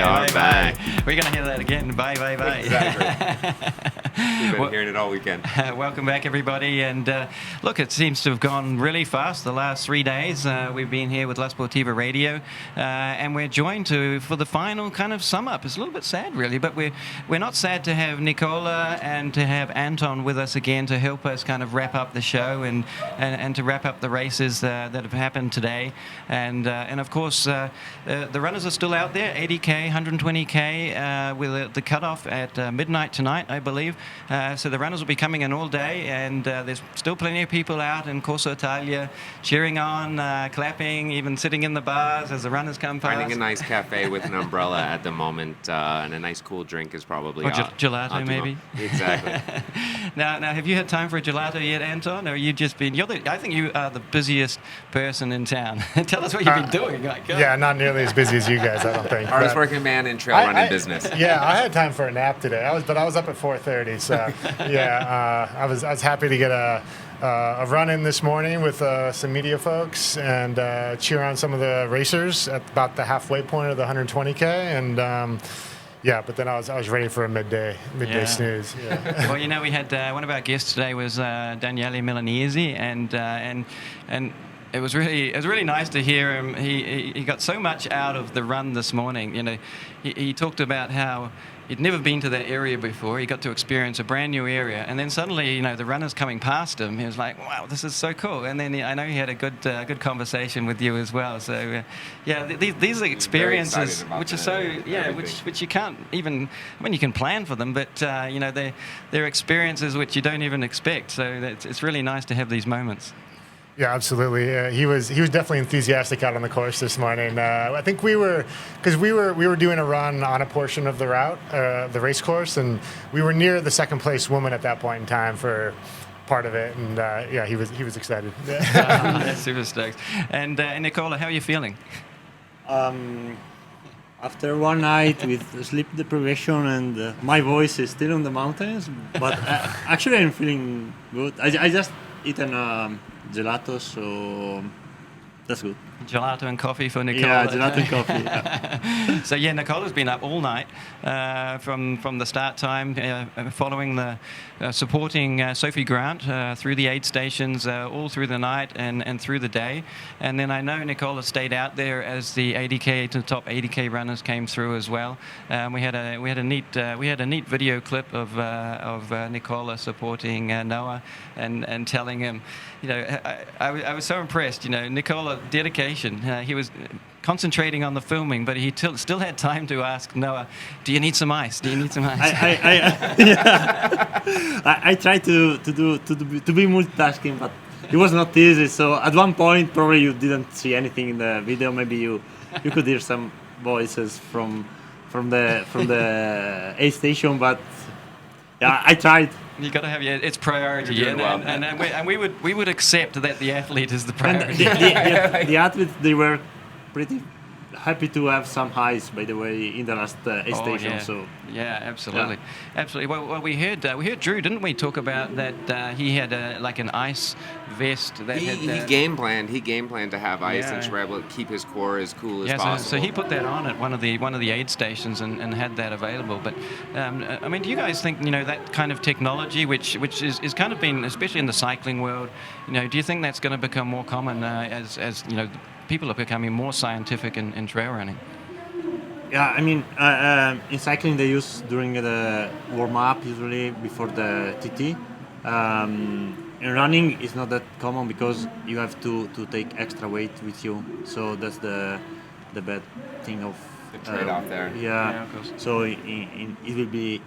are back. We're going to hear that again. Bye. Exactly. We've been hearing it all weekend. Welcome back, everybody. And look, it seems to have gone really fast the last 3 days. We've been here with La Sportiva Radio, and we're joined for the final kind of sum up. It's a little bit sad, really, but we're not sad to have Nicola and to have Anton with us again to help us kind of wrap up the show and to wrap up the races that have happened today. And of course, the runners are still out there, 80K, 120K, with the cutoff at midnight tonight, I believe. So the runners will be coming in all day, and there's still plenty of people out in Corso Italia cheering on, clapping, even sitting in the bars as the runners come past. Finding a nice cafe with an umbrella at the moment, and a nice cool drink is probably gelato, maybe. Exactly. Now, have you had time for a gelato yet, Anton? Or are you just been? I think you are the busiest person in town. Tell us what you've been doing. Yeah, not nearly as busy as you guys, I don't think. Hardest working man in trail running business. Yeah, I had time for a nap today. I was up at 4:30, so yeah, I was happy to get a run in this morning with some media folks and cheer on some of the racers at about the halfway point of the 120K, and yeah, but then I was ready for a midday snooze. Yeah. Well, we had one of our guests today was Daniele Milanese, and it was really nice to hear him. He got so much out of the run this morning. He talked about how he'd never been to that area before. He got to experience a brand new area, and then suddenly, the runners coming past him, he was like, "Wow, this is so cool!" And then I know he had a good conversation with you as well. So, these are experiences which are so which you can't even. I mean, you can plan for them, but they're experiences which you don't even expect. So it's really nice to have these moments. Yeah, absolutely. He was definitely enthusiastic out on the course this morning. I think we were doing a run on a portion of the route, the race course, and we were near the second place woman at that point in time for part of it, and he was excited. Super stoked. And Nicola, how are you feeling? After one night with sleep deprivation and my voice is still on the mountains, but actually I'm feeling good. I just eaten gelato, so that's good. Gelato and coffee for Nicola. Yeah, gelato and coffee. Yeah. So Nicola's been up all night from the start time, following supporting Sophie Grant through the aid stations all through the night and through the day. And then I know Nicola stayed out there as the 80K to the top 80K runners came through as well. We had a neat video clip of Nicola supporting Noah and telling him, I was so impressed. Nicola dedication. He was concentrating on the filming, but he still had time to ask Noah, "Do you need some ice? Do you need some ice?" I tried to be multitasking, but it was not easy. So at one point, probably you didn't see anything in the video. Maybe you could hear some voices from the aid station, but yeah, I tried. You got to have it's priority, and we would accept that the athlete is the priority. And the athletes, they were pretty happy to have some ice, by the way, in the last station. Yeah. So Absolutely. Well, we heard Drew, didn't we, talk about that he had an ice vest that he game planned to have ice, and she was able to keep his core as cool as possible. So he put that on at one of the aid stations and had that available. But I mean, do you guys think that kind of technology, which is kind of been, especially in the cycling world, do you think that's going to become more common as people are becoming more scientific in trail running? Yeah, I mean, in cycling they use during the warm-up, usually before the TT. In running, it's not that common because you have to take extra weight with you. So that's the bad thing of the trade-off there. Yeah, of course. So it will be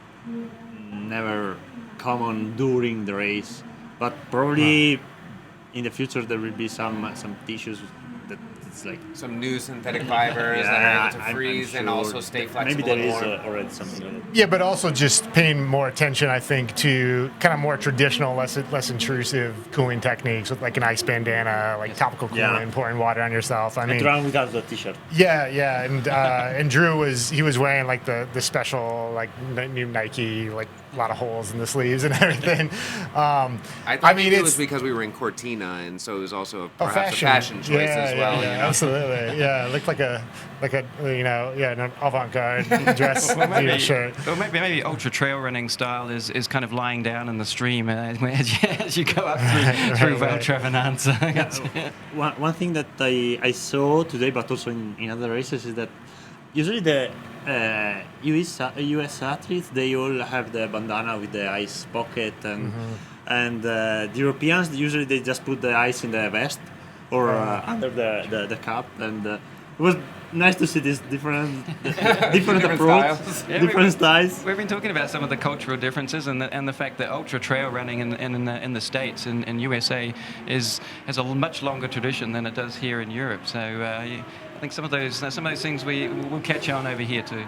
never common during the race, but probably in the future there will be some tissues that it's like some new synthetic fibers that are able to freeze and also stay flexible. Maybe there is already something. Yeah, but also just paying more attention, I think, to kind of more traditional, less intrusive cooling techniques with like an ice bandana, like topical cooling, pouring water on yourself. I mean, run without the t-shirt. Yeah, and Drew was wearing like the special like new Nike like a lot of holes in the sleeves and everything. I thought it was because we were in Cortina, and so it was also perhaps a fashion choice as well. Yeah, absolutely. Yeah, it looked like an avant-garde dress shirt. Or maybe ultra trail running style is kind of lying down in the stream as you go up through Val Travananza. One thing that I saw today, but also in other races, is that usually the US athletes, they all have the bandana with the ice pocket, and the Europeans usually they just put the ice in the vest or under the cap, and it was nice to see this different approach, different styles. We've been talking about some of the cultural differences and the fact that ultra trail running in the States in USA has a much longer tradition than it does here in Europe. So I think some of those things we'll catch on over here too.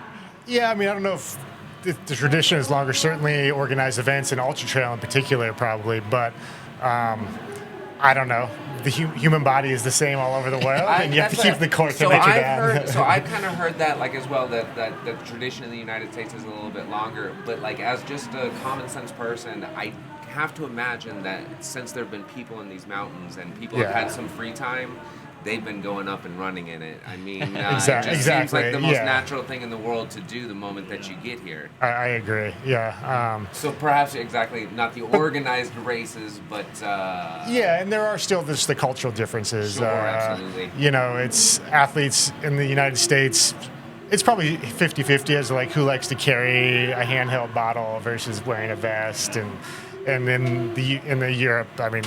Yeah, I mean, I don't know if the tradition is longer. Certainly, organized events in ultra trail in particular, probably, but I don't know. The human body is the same all over the world, and you have to keep the core temperature down. So I've kind of heard that as well, that the tradition in the United States is a little bit longer. But as just a common sense person, I have to imagine that since there have been people in these mountains and people have had some free time, they've been going up and running in it. I mean, it just seems like the most natural thing in the world to do the moment that you get here. I agree, yeah. So perhaps not the organized races, but... yeah, and there are still just the cultural differences. Sure, absolutely. It's athletes in the United States, it's probably 50-50 as who likes to carry a handheld bottle versus wearing a vest. And in the Europe, I mean,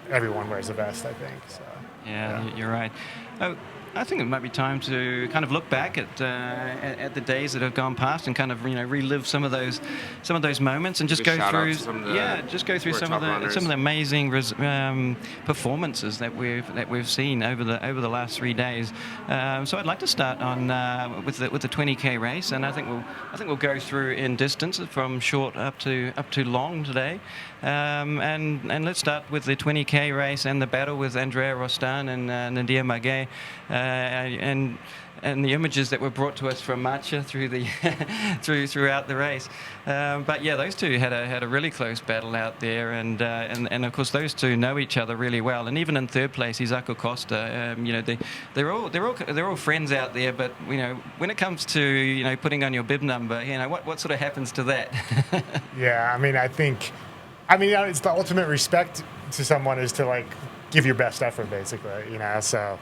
everyone wears a vest, I think, so. Yeah, you're right. Oh, I think it might be time to kind of look back at the days that have gone past and kind of relive some of those moments and just go through some of the amazing performances that we've seen over the last 3 days. So I'd like to start on with the 20K race, and I think we'll go through in distance from short up to long today. And let's start with the 20K race and the battle with Andrea Rostan and Nadia Maguet, and the images that were brought to us from Marcia throughout the race. But yeah, those two had a really close battle out there, and of course those two know each other really well. And even in third place, Isako Costa, they're all friends out there. But when it comes to putting on your bib number, what sort of happens to that? Yeah, I mean, it's the ultimate respect to someone is to give your best effort, basically. So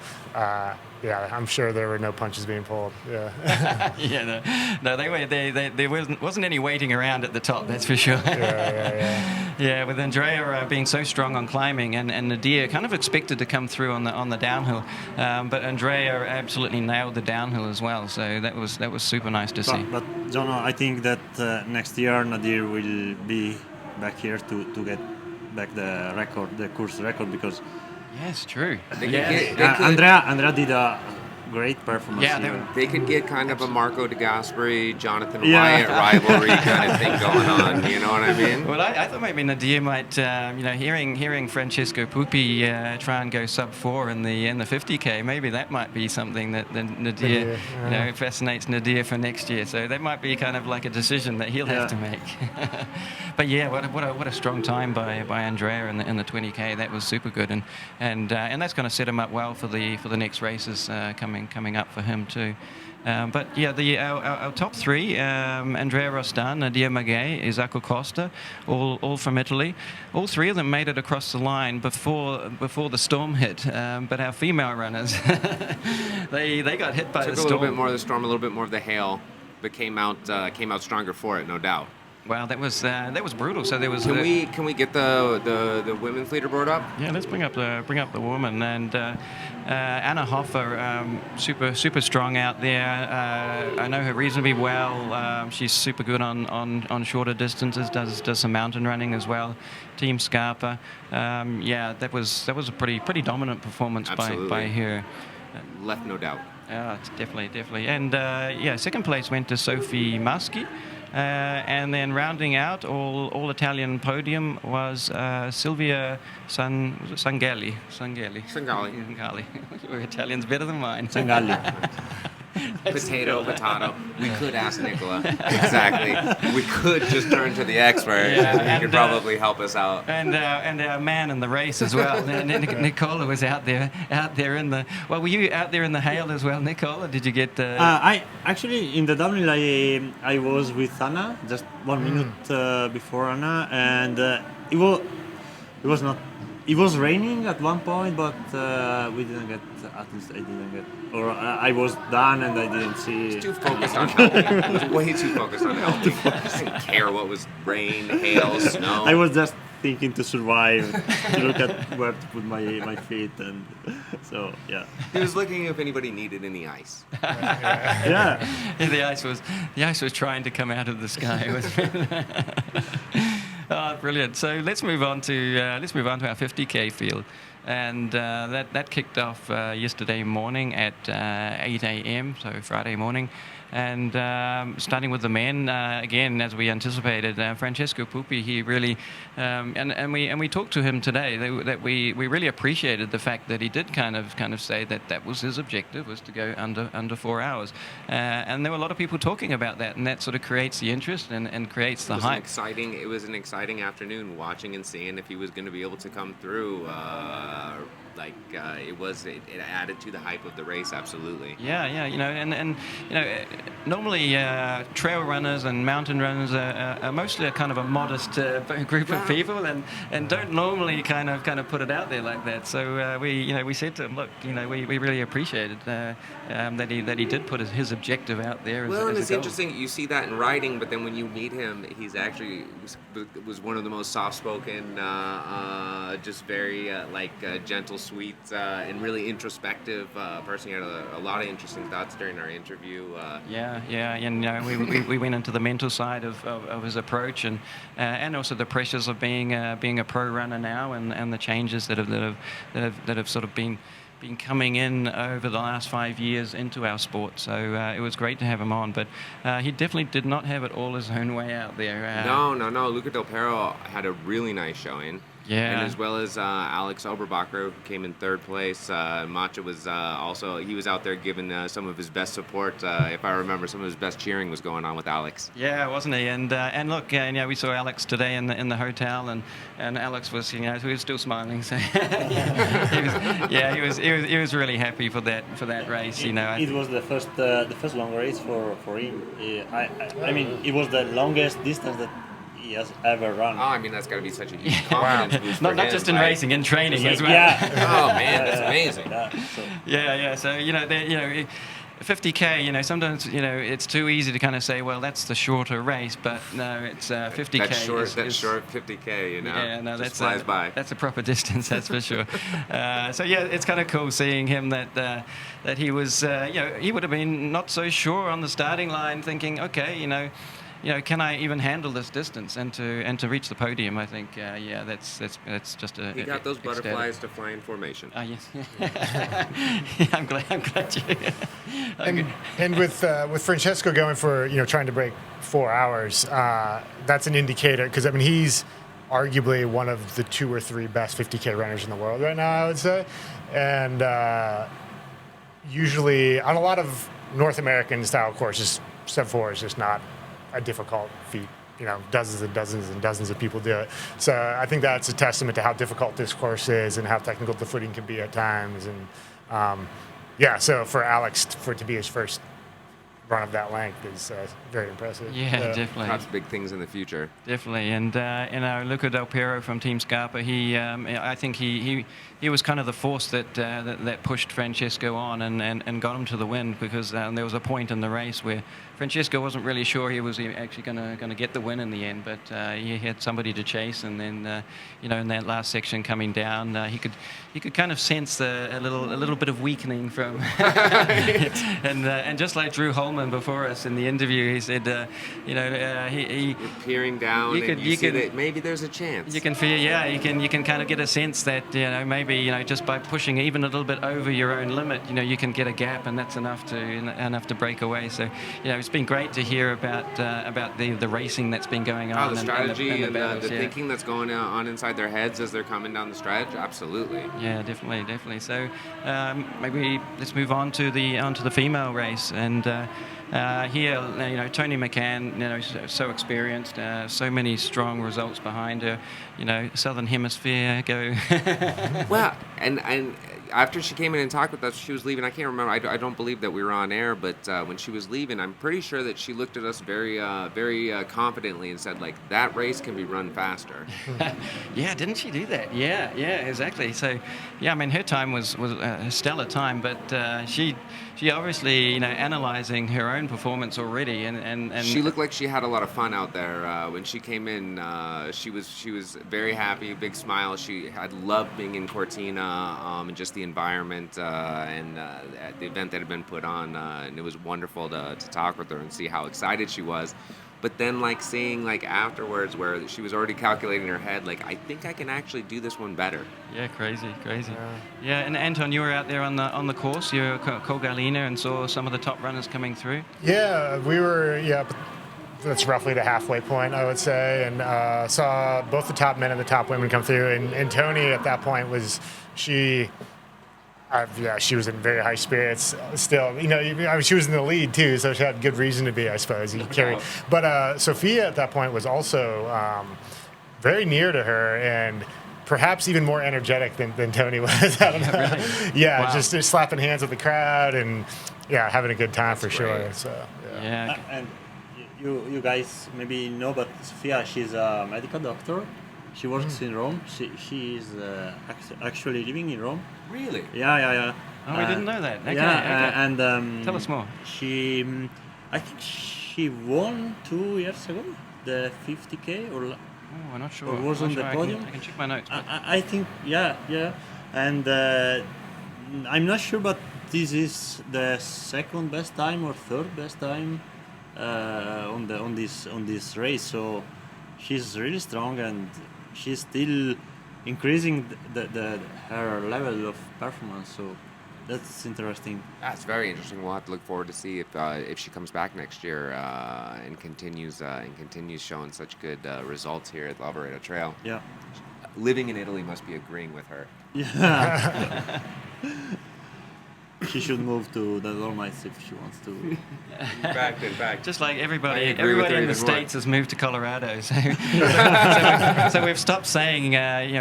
yeah, I'm sure there were no punches being pulled. Yeah. No, there wasn't any waiting around at the top. That's for sure. Yeah, with Andrea being so strong on climbing, and Nadia kind of expected to come through on the downhill, but Andrea absolutely nailed the downhill as well. So that was super nice to see. But Jono, I think that next year Nadia will be back here to get back the record, the course record, because yes, true. Andrea did a great performance. Yeah, they could get kind of a Marco de Gasperi, Jonathan Wyatt rivalry kind of thing going on. You know what I mean? Well, I thought maybe Nadia might, hearing Francesco Pupi try and go sub 4 in the 50K, maybe that might be something that Nadia, fascinates Nadia for next year. So that might be kind of like a decision that he'll have to make. But yeah, what a strong time by Andrea in the 20K. That was super good, and that's going to set him up well for the next races coming up for him too. But yeah, our top three: Andrea Rostan, Nadia Maguet, Isako Costa, all from Italy. All three of them made it across the line before the storm hit. But our female runners, they got hit by the storm. A little bit more of the storm, a little bit more of the hail, but came out stronger for it, no doubt. Wow, that was brutal. So there was. Can we get the women's leaderboard up? Yeah, let's bring up the woman, and Anna Hoffer, super strong out there. I know her reasonably well. She's super good on shorter distances. Does some mountain running as well. Team Scarpa. That was a pretty dominant performance by her. Left no doubt. Yeah, definitely. And second place went to Sophie Maschi. And then rounding out all Italian podium was Silvia Sangalli. Your Italian's better than mine. Sangalli. Potato. We could ask Nicola. Exactly. We could just turn to the expert. He could probably help us out. And our man in the race as well. Nicola was out there in the. Well, were you out there in the hail as well, Nicola? Did you get? I actually in the downhill I was with Anna just 1 minute before Anna, and it was not. It was raining at one point, but we didn't get. At least I didn't get. Or I was done and I didn't see. Too focused on helping. Way too focused on helping. I didn't care what was rain, hail, snow. I was just thinking to survive, to look at where to put my feet, and so yeah. He was looking if anybody needed any ice. Yeah. The ice was trying to come out of the sky. Oh, brilliant! So let's move on to our 50k field, and that kicked off yesterday morning at 8 a.m. So Friday morning, and starting with the men again, as we anticipated, Francesco Pupi. He really and we talked to him today that we really appreciated the fact that he did kind of say that was his objective, was to go under 4 hours, and there were a lot of people talking about that, and that sort of creates the interest and creates the hype. It was an exciting afternoon watching and seeing if he was going to be able to come through. It added to the hype of the race, absolutely. Yeah, and normally trail runners and mountain runners are mostly a kind of a modest group of people, and don't normally kind of put it out there like that. So we said to him, look, we really appreciated that he did put his objective out there. And it's goal. interesting, you see that in writing, but then when you meet him, he's actually was one of the most soft-spoken, just very gentle, sweet, and really introspective person. He had a lot of interesting thoughts during our interview. And we went into the mental side of his approach, and also the pressures of being a pro runner now, and the changes that have sort of been coming in over the last 5 years into our sport. So it was great to have him on, but he definitely did not have it all his own way out there. No. Luca Del Pero had a really nice showing. Yeah. And as well as Alex Oberbacher, who came in third place. Macha was he was out there giving some of his best support. If I remember, some of his best cheering was going on with Alex. Yeah, wasn't he? And look, we saw Alex today in the hotel, and Alex was, he was still smiling. So he was really happy for that race. It was the first long race for him. I mean, it was the longest distance that he has ever run. Oh, I mean, that's got to be such a huge confidence boost for him. Not just in racing, in training as well. Yeah. Oh man, that's amazing. So 50k, sometimes it's too easy to kind of say, well, that's the shorter race, but no, it's 50k. That short 50k, Yeah, no, just flies by. That's a proper distance, that's for sure. It's kind of cool seeing him that he was, he would have been not so sure on the starting line, thinking, okay, can I even handle this distance, and to reach the podium? I think, that's just a. He got those butterflies to fly in formation. Yes. I'm glad you. And with Francesco going for trying to break 4 hours, that's an indicator, because I mean he's arguably one of the 2 or 3 best 50k runners in the world right now, I would say, and usually on a lot of North American style courses, step 4 is just not a difficult feat. Dozens and dozens and dozens of people do it. So I think that's a testament to how difficult this course is and how technical the footing can be at times. And so for Alex, for it to be his first run of that length is very impressive. Yeah, definitely. Perhaps big things in the future. Definitely, and Luca Del Pero from Team Scarpa, I think he was kind of the force that pushed Francesco on and got him to the win, because there was a point in the race where Francesco wasn't really sure he was actually going to get the win in the end, but he had somebody to chase, and then in that last section coming down, he could kind of sense a little bit of weakening from, and just like Drew Holman Holman before us in the interview. He said, he You're peering down, and you see that maybe there's a chance. you can feel, you can kind of get a sense that maybe just by pushing even a little bit over your own limit, you can get a gap, and that's enough to break away. So it's been great to hear about the racing that's been going on, the strategy and battles, the thinking that's going on inside their heads as they're coming down the stretch. Absolutely. Yeah, definitely. So maybe let's move on to the female race, and here, Tony McCann, so experienced, so many strong results behind her. Southern Hemisphere go. Well, and after she came in and talked with us, she was leaving. I can't remember. I don't believe that we were on air, but when she was leaving, I'm pretty sure that she looked at us very confidently and said, like, that race can be run faster. Yeah, didn't she do that? Yeah, exactly. So, yeah, I mean, her time was a stellar time, but she obviously, analyzing her own performance already, and she looked like she had a lot of fun out there when she came in. She was very happy, big smile. She had loved being in Cortina and just the environment and the event that had been put on, and it was wonderful to talk with her and see how excited she was. But then, seeing afterwards, where she was already calculating in her head, I think I can actually do this one better. Yeah, crazy. Yeah, and Anton, you were out there on the course. You were Col Galena and saw some of the top runners coming through. Yeah, we were. Yeah, that's roughly the halfway point, I would say, and saw both the top men and the top women come through. And Tony at that point she was in very high spirits still. She was in the lead too, so she had good reason to be, I suppose. But Sophia at that point was also very near to her and perhaps even more energetic than Tony was. I don't know. Really? Yeah, wow. just slapping hands with the crowd and having a good time. That's for great. Sure. So yeah. And you guys maybe know, but Sophia, she's a medical doctor. She works in Rome. She is actually living in Rome. Really? Yeah. Oh, we didn't know that. Okay, and tell us more. I think she won 2 years ago the 50K or. Oh, I'm not sure. Or was on the podium. I can check my notes. I think yeah, and I'm not sure, but this is the second best time or third best time on this race. So she's really strong and she's still increasing her level of performance. So that's interesting. That's very interesting. We'll have to look forward to see if she comes back next year and continues showing such good results here at the Alvarado Trail. Yeah. Living in Italy must be agreeing with her. Yeah. She should move to the Dolomites if she wants to. In fact. Just like everybody in the States has moved to Colorado. So we've stopped saying,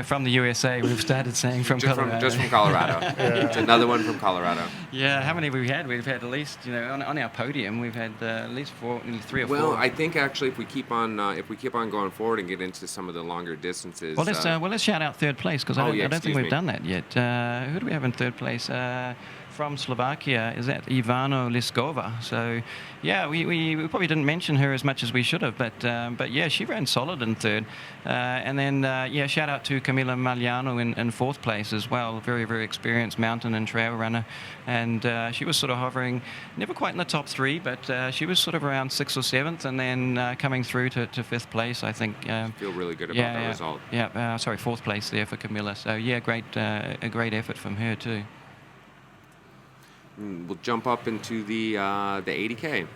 from the USA. We've started saying from Colorado. Just from Colorado. It's another one from Colorado. Yeah, how many have we had? We've had at least, on our podium, we've had at least 3 or 4. Well, I think actually if we keep on going forward and get into some of the longer distances. Well, let's shout out third place because I don't think we've done that yet. Who do we have in third place? From Slovakia, is that Ivano Liskova. So, yeah, we probably didn't mention her as much as we should have, but yeah, she ran solid in third. And then, shout out to Camila Magliano in fourth place as well. Very, very experienced mountain and trail runner. And she was sort of hovering, never quite in the top 3, but she was sort of around 6th or 7th, and then coming through to 5th place, I think. Feel really good about that result. Yeah, 4th place there for Camila. So, yeah, a great effort from her too. We'll jump up into the 80K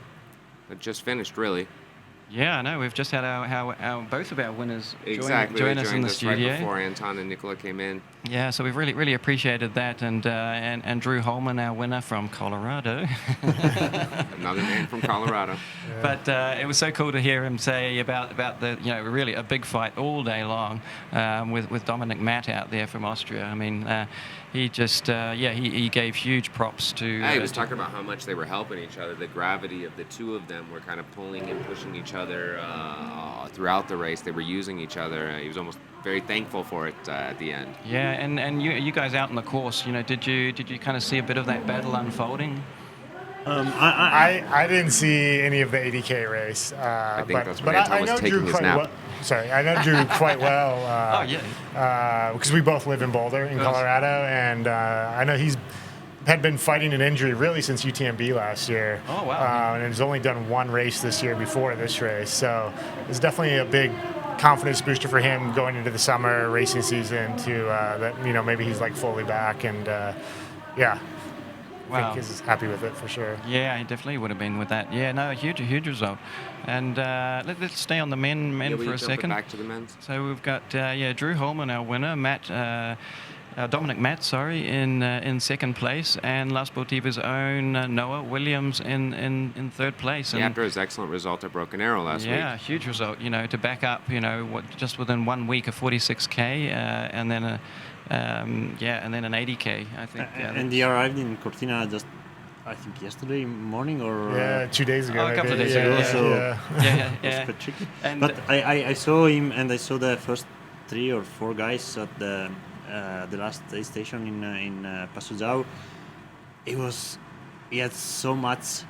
that just finished, really. Yeah, I know. We've just had our both of our winners join us in the studio right before Anton and Nicola came in. Yeah, so we've really appreciated that, and Drew Holman, our winner from Colorado. Another man from Colorado. Yeah. But it was so cool to hear him say about the really a big fight all day long with Dominic Matt out there from Austria. I mean, he just he gave huge props to. He was talking about how much they were helping each other. The gravity of the two of them were kind of pulling and pushing each other throughout the race. They were using each other. He was almost very thankful for it at the end. Yeah, and you guys out on the course, did you kind of see a bit of that battle unfolding? I didn't see any of the 80K race. I think that's when Anton was taking his nap. I know Drew quite well. Because we both live in Boulder, in Colorado, and I know he's had been fighting an injury really since UTMB last year. Oh, wow. And has only done one race this year before this race. So it's definitely a big confidence booster for him going into the summer racing season to that, maybe he's like fully back and yeah. I think he's happy with it for sure. Yeah, he definitely would have been with that. Yeah, no, a huge result. And let's stay on the men for a second. Back to the men's. So we've got Drew Holman, our winner, Dominic Matt, in second place, and La Sportiva's own Noah Williams in third place. And after his excellent result at Broken Arrow last week. Yeah, huge result. To back up, just within 1 week a 46K, and then and then an 80K, I think. And he arrived in Cortina just, I think, yesterday morning or 2 days ago. A couple of days ago. ago. So yeah. it was a bit tricky. And but I saw him, and I saw the first 3 or 4 guys at the last aid station in Pasuzao. He had so much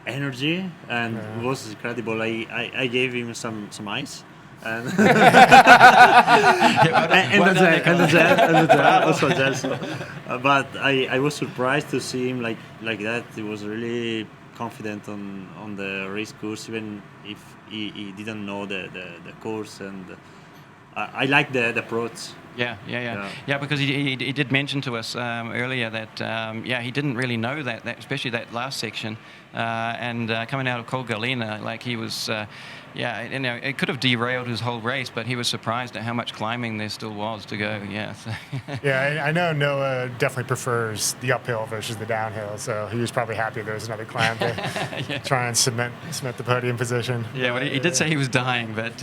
energy, and it was incredible. I gave him some ice. And the gel, also gel. So, but I was surprised to see him like that. He was really confident on the race course, even if he didn't know the course. And I like the approach. Yeah, because he did mention to us earlier that he didn't really know that especially that last section, and coming out of Col Galena, like he was. It could have derailed his whole race, but he was surprised at how much climbing there still was to go. Yeah. So. Yeah, I know Noah definitely prefers the uphill versus the downhill, so he was probably happy there was another climb to try and cement the podium position. Yeah, well, he did say he was dying, but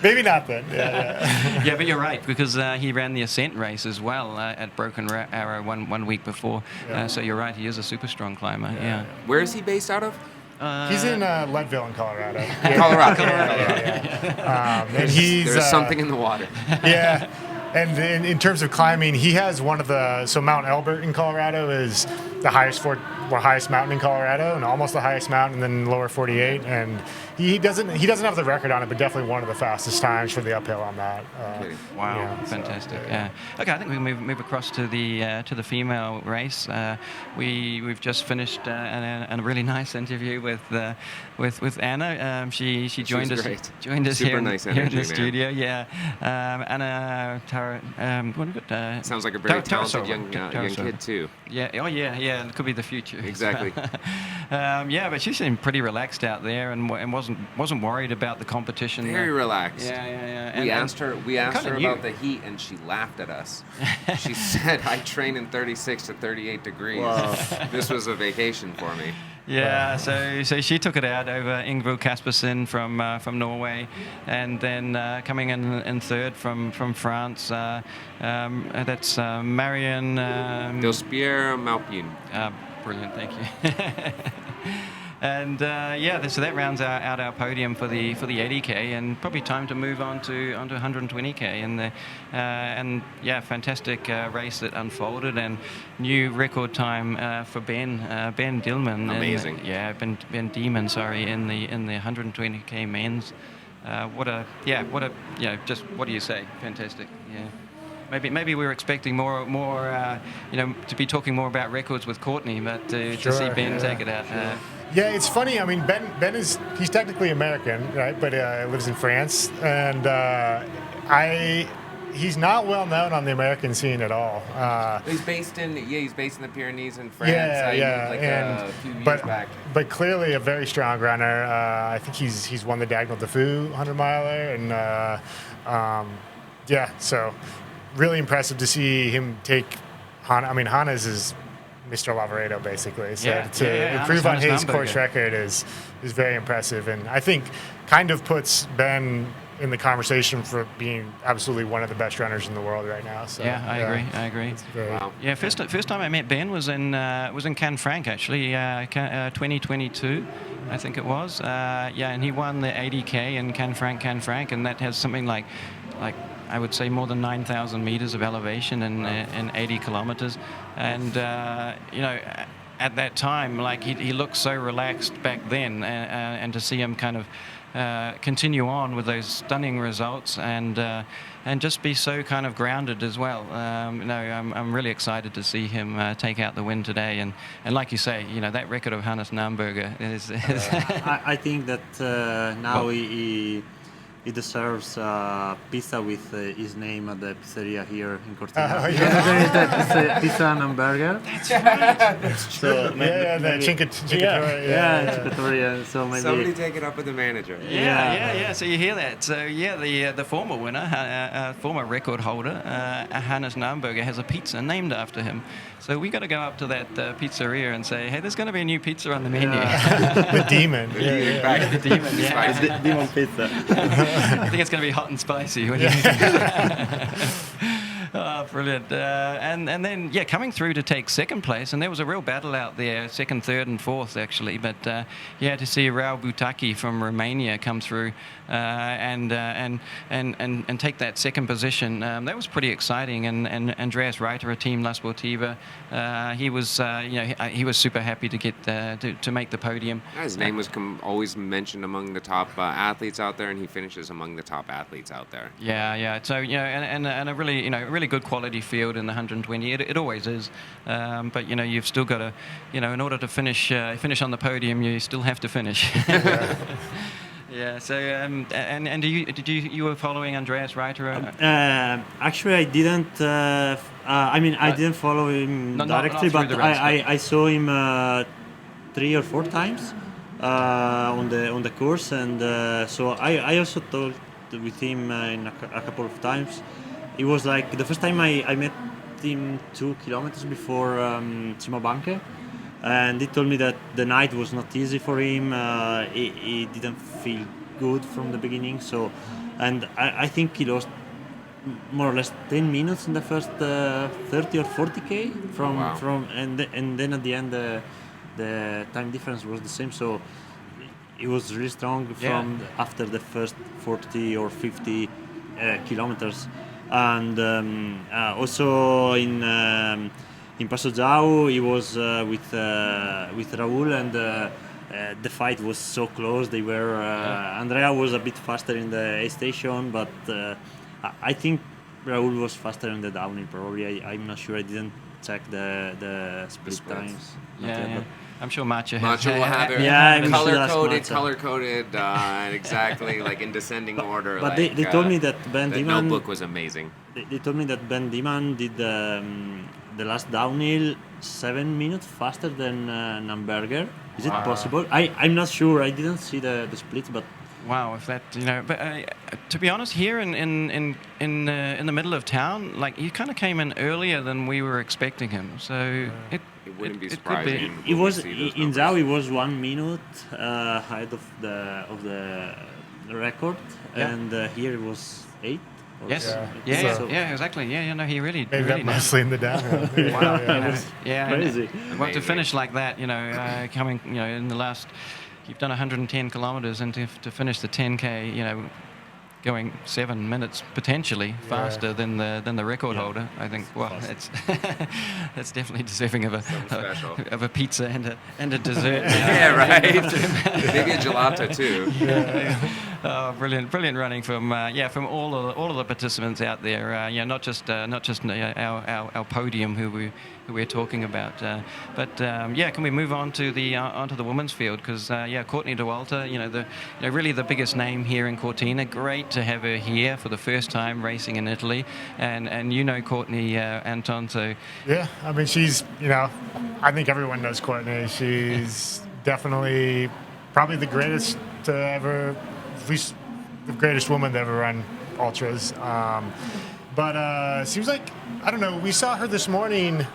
maybe not then. Yeah. Yeah, but you're right, because he ran the ascent race as well at Broken Arrow one week before. Yeah. So you're right, he is a super strong climber. Yeah. Where is he based out of? He's in Leadville in Colorado. Colorado. And There's something in the water. Yeah. And in terms of climbing, he has one of so Mount Elbert in Colorado is the highest mountain in Colorado, and almost the highest mountain in the lower 48. And he doesn't have the record on it, but definitely one of the fastest times for the uphill on that. Wow, fantastic! Okay, I think we can move across to the female race. We've just finished a really nice interview with Anna. She joined us Super here, nice here in the man. studio. Yeah, Anna sounds like a very talented young Tarasso. kid too. Yeah, it could be the future. Exactly. But she seemed pretty relaxed out there and wasn't worried about the competition. Very relaxed. Yeah. We asked her knew. about the heat, and she laughed at us. She said, "I train in 36 to 38 degrees. Wow. This was a vacation for me." Yeah, so she took it out over Ingvild Kaspersen from Norway, and then coming in third from France. That's Marion Dospierre Malpin. Brilliant, thank you. And so that rounds out our podium for the 80K, and probably time to move on to 120K. And fantastic race that unfolded, and new record time for Ben Dillman. Amazing. Ben Demon, sorry, in the 120K men's. Just what do you say? Fantastic. Yeah. Maybe we were expecting more to be talking more about records with Courtney, but to see Ben take it out. Yeah, it's funny. I mean, Ben he's technically American, right? But lives in France, and he's not well known on the American scene at all. He's based in the Pyrenees in France. A few years back. But clearly a very strong runner. I think he's won the Diagonal Defoe 100 miler, and so really impressive to see him take Hana. I mean, Hana's is Mr. Lavaredo, basically. So to improve on his course record is very impressive, and I think kind of puts Ben in the conversation for being absolutely one of the best runners in the world right now. So, I agree. Wow. Yeah, first time I met Ben was in Canfranc, actually, 2022, I think it was. And he won the 80K in Canfranc, and that has something like I would say more than 9,000 meters of elevation in 80 kilometers. And, at that time, like he looked so relaxed back then, and to see him kind of continue on with those stunning results and just be so kind of grounded as well. I'm really excited to see him take out the win today. And like you say, that record of Hannes Naumberger is. I think that now he deserves pizza with his name at the pizzeria here in Cortina. Pizza and hamburger. That's right. That's true. So the Cincatoria. So maybe somebody take it up with the manager. Yeah. So you hear that? So the former winner, former record holder, Hannes Naumberger, has a pizza named after him. So we got to go up to that pizzeria and say, hey, there's going to be a new pizza on the menu. The demon. The demon. The demon pizza. I think it's going to be hot and spicy. When you Oh, brilliant. And then, coming through to take second place, and there was a real battle out there, second, third, and fourth, actually. But, to see Raul Butaki from Romania come through and take that second position, that was pretty exciting. And Andreas Reiter, a team La Sportiva, he was super happy to get to make the podium. His name was always mentioned among the top athletes out there, and he finishes among the top athletes out there. Yeah. So and a really good quality field in the 120. It always is, but you've still got to, in order to finish on the podium, you still have to finish. Yeah. So and you were following Andreas Reiter? Actually, I didn't. I didn't follow him directly, not but I saw him 3 or 4 times on the course, and so I also talked with him in a couple of times. It was like the first time I met him 2 kilometers before Cima Banche, and he told me that the night was not easy for him. He didn't feel good from the beginning, and I think he lost more or less 10 minutes in the first 30 or 40k and then at the end the time difference was the same, so it was really strong from after the first 40 or 50 kilometers. And also in Passo Giao, he was with Raul, and the fight was so close. They were Andrea was a bit faster in the A station, but I think Raul was faster in the downhill. Probably, I'm not sure. I didn't check the split times. Yeah. I'm sure Matcha will have it. Yeah, color-coded, exactly, like in descending order. But they told me that Ben the Dieman... notebook was amazing. They told me that Ben Dieman did the last downhill 7 minutes faster than Naumberger. Is it possible? I'm not sure. I didn't see the splits, but... Wow, if that, but to be honest, here in the middle of town, like he kind of came in earlier than we were expecting him. So it wouldn't be surprising. It was in Zhao. It was 1 minute ahead of the record, and here it was 8. Yes. Yeah, exactly. Yeah, no, he really maybe really mostly in the downhill. Wow. Crazy. Well, to finish like that, coming, in the last. You've done 110 kilometers, and to finish the 10K, going 7 minutes potentially faster than the record holder. I think. Well, that's definitely deserving of a pizza and a dessert. Yeah, right. Maybe a gelato too. Oh, brilliant running from all of the participants out there. Not just our podium who we're talking about, but can we move on to onto the women's field? Because Courtney Dauwalter, really the biggest name here in Cortina. Great to have her here for the first time racing in Italy, and Courtney, Anton. So I mean, she's I think everyone knows Courtney. She's definitely probably the greatest to ever, at least the greatest woman to ever run ultras. But seems like, I don't know, we saw her this morning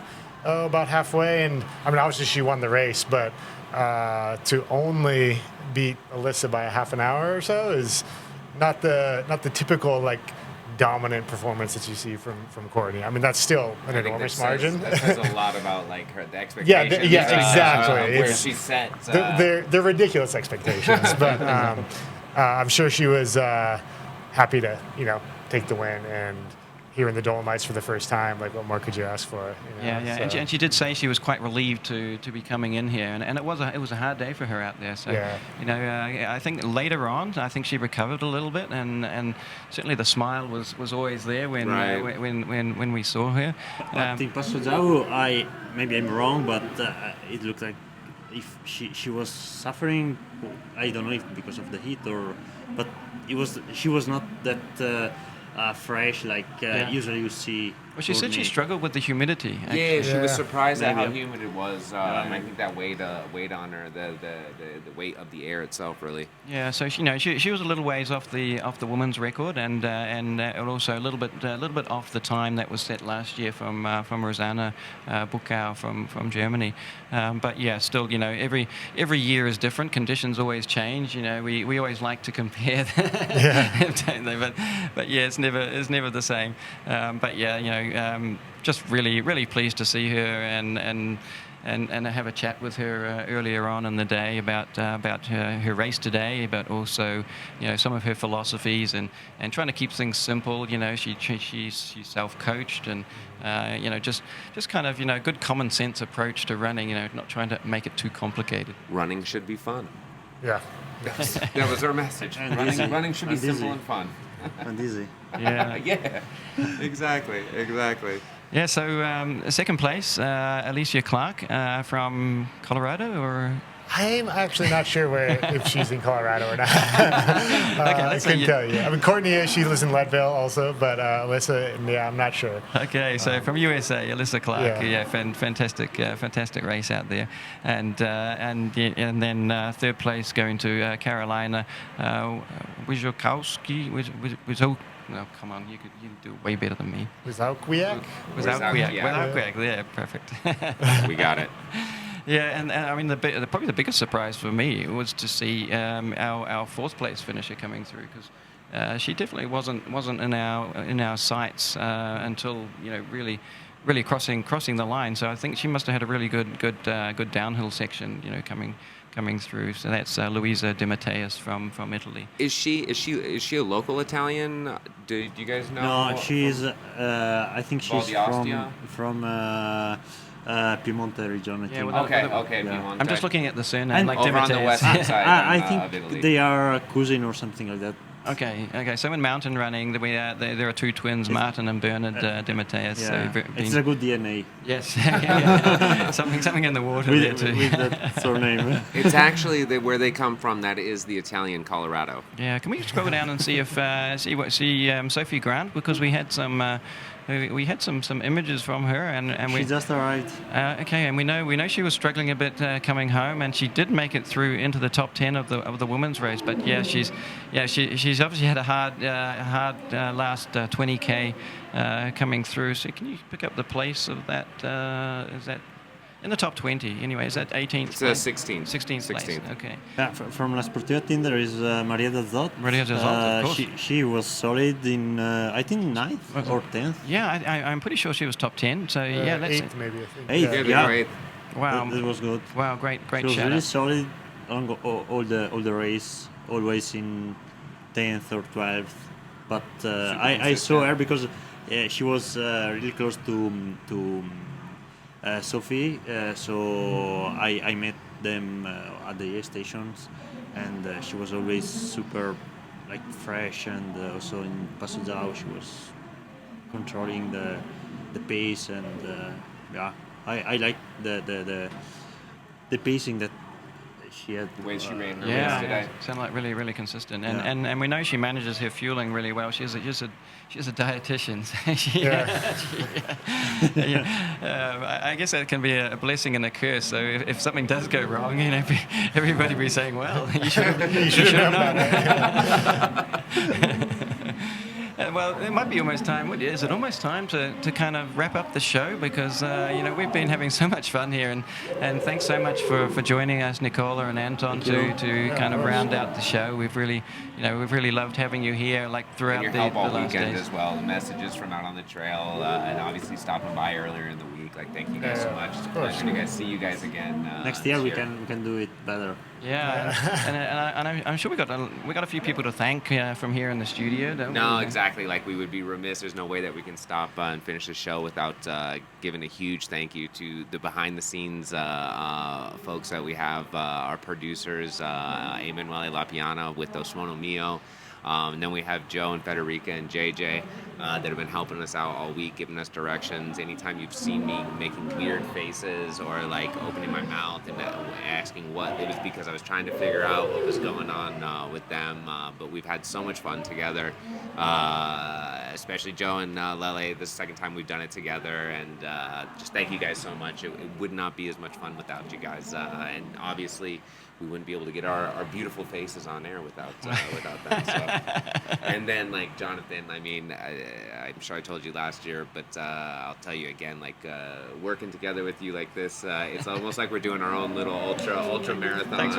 about halfway, and I mean, obviously she won the race, but to only beat Alyssa by a half an hour or so is not the typical dominant performance that you see from Courtney. I mean, that's still an enormous margin. That says a lot about the expectations. Yeah, exactly. Where she set. They're ridiculous expectations, but I'm sure she was happy to take the win, and here in the Dolomites for the first time. Like, what more could you ask for? You know? Yeah. So, And she did say she was quite relieved to be coming in here, and it was a hard day for her out there. So, you know, I think later on, I think she recovered a little bit, and certainly the smile was always there when we saw her. But in Passo Giao, maybe I'm wrong, but it looked like if she was suffering. I don't know if because of the heat but she was not that fresh like usually you see. Well, she said she struggled with the humidity. Actually. Yeah, she was surprised at how Maybe. humid it was. And I think that weighed on her, the weight of the air itself, really. Yeah, so she was a little ways off the women's record, and also a little bit off the time that was set last year from Rosanna Buchau from Germany. But yeah, still, you know, every year is different. Conditions always change. You know, we always like to compare, don't they? But yeah, it's never the same. But yeah, you know. Just really pleased to see her and have a chat with her earlier on in the day about her race today, but also, you know, some of her philosophies and trying to keep things simple. You know, she's self-coached and you know, just kind of, you know, good common sense approach to running. You know, not trying to make it too complicated. Running should be fun. Yeah. That was her message. Running should be simple and fun. And easy. Yeah. Yeah. Exactly. Yeah, so second place, Alicia Clark from Colorado, or? I'm actually not sure if she's in Colorado or not. I couldn't tell you. I mean, Courtney, she lives in Leadville also, but Alyssa, yeah, I'm not sure. Okay, so from USA, Alyssa Clark, Yeah. fantastic race out there, and then third place going to Carolina, Wyzokowski. No, come on, you can do it way better than me. Without Yeah, perfect. We got it. Yeah, and I mean, probably the biggest surprise for me was to see our fourth place finisher coming through, because she definitely wasn't in our sights until, you know, really crossing the line. So I think she must have had a really good downhill section, you know, coming through. So that's Luisa De Matteis from Italy. Is she a local Italian? Do you guys know? No, she's. I think she's Valdiostia? from Piemonte region. I think. Okay, Piemonte. I'm just looking at the surname, And like over De on the Matteis. western side I of think Italy. they are a cousin or something like that. Okay. So in mountain running, there are two twins, Martin and Bernard De Matteis. Yeah, So it's a good DNA. yes, yeah. something in the water there too. with that surname. It's actually where they come from. That is the Italian Colorado. Yeah, can we scroll down and see if Sophie Grant, because we had some images from her and we She just arrived. okay, and we know she was struggling a bit coming home, and she did make it through into the top 10 of the women's race. But yeah, she's obviously had a hard last 20k coming through. So can you pick up the place of that? Is that in the top 20? Anyway, is that 18th? It's place? 16th. 16th place. Okay. Yeah, from La Sportiva team there is Maria del Zot. Maria del Zot, of course. She was solid in I think 9th or 10th. Yeah, I'm pretty sure she was top 10. So yeah, let's 8th maybe, I think. 8th, Yeah, they yeah. were eighth. wow, That was good. wow, great She was shout really out. solid along all the race, always in 10th or 12th. But I saw her because she was really close to Sophie. So I met them at the air stations, and she was always super like fresh, and also in Passo Giao she was controlling the pace, and yeah, I like the pacing that she had. The way she ran her race Yeah, today. sound like really consistent, Yeah. and we know she manages her fueling really well. She's a dietitian. I guess that can be a blessing and a curse. So if something does go wrong, you know, everybody be saying, "Well, you should have known." Well, it might be almost time. Is it almost time to kind of wrap up the show? Because you know, we've been having so much fun here, and thanks so much for joining us, Nicola and Anton, to kind of round out the show. We've really loved having you here, like And throughout your the help all last weekend days. as well. The messages from out on the trail, and obviously stopping by earlier in the week. Like, thank you guys so much. It's a pleasure to see you guys again. Next year this we can do it better. Yeah, and I'm sure we got a few people to thank from here in the studio. Don't we? No, exactly. exactly. Like, we would be remiss. There's no way that we can stop and finish the show without giving a huge thank you to the behind-the-scenes folks that we have, our producers, Emanuele LaPiana with Osmono Mio. And then we have Joe and Federica and JJ that have been helping us out all week, giving us directions. Anytime you've seen me making weird faces or like opening my mouth and asking what, it was because I was trying to figure out what was going on with them. But we've had so much fun together, especially Joe and Lele. This is the second time we've done it together, and just thank you guys so much. It would not be as much fun without you guys, and obviously we wouldn't be able to get our beautiful faces on air without them. So. And then, like, Jonathan, I mean, I'm sure I told you last year, but I'll tell you again, like, working together with you like this, it's almost like we're doing our own little ultra marathon. Thanks.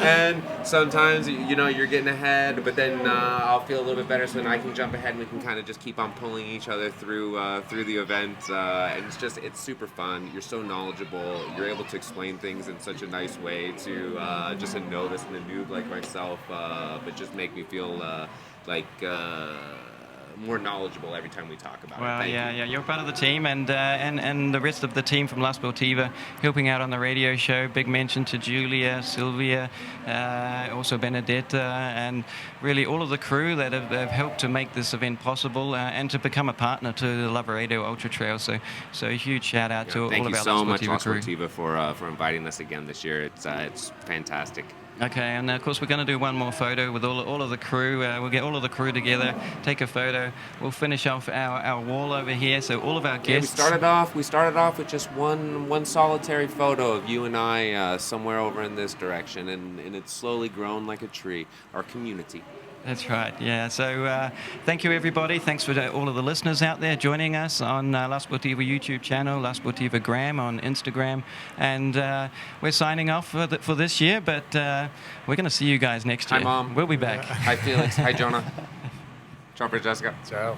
And sometimes, you know, you're getting ahead, but then I'll feel a little bit better, so then I can jump ahead and we can kind of just keep on pulling each other through the event. And it's super fun. You're so knowledgeable. You're able to explain things in such a nice way to just a novice and a noob like myself, but just make me feel more knowledgeable every time we talk about it. Well, yeah, you're part of the team, and the rest of the team from La Sportiva helping out on the radio show. Big mention to Julia, Sylvia, also Benedetta, and really all of the crew that have helped to make this event possible and to become a partner to the Lavaredo Ultra Trail. So a huge shout out to all of our La Sportiva crew. Thank you so much, La Sportiva, for inviting us again this year. It's fantastic. Okay, and of course we're going to do one more photo with all of the crew. We'll get all of the crew together, take a photo. We'll finish off our wall over here, so all of our guests. Yeah, we started off with just one solitary photo of you and I somewhere over in this direction, and it's slowly grown like a tree. Our community. That's right, yeah. So thank you, everybody. Thanks for all of the listeners out there joining us on La Sportiva YouTube channel, La Sportiva Gram on Instagram. And we're signing off for this year, but we're going to see you guys next year. Hi, Mom. We'll be back. Hi, Felix. Hi, Jonah. Ciao, Francesca. Ciao.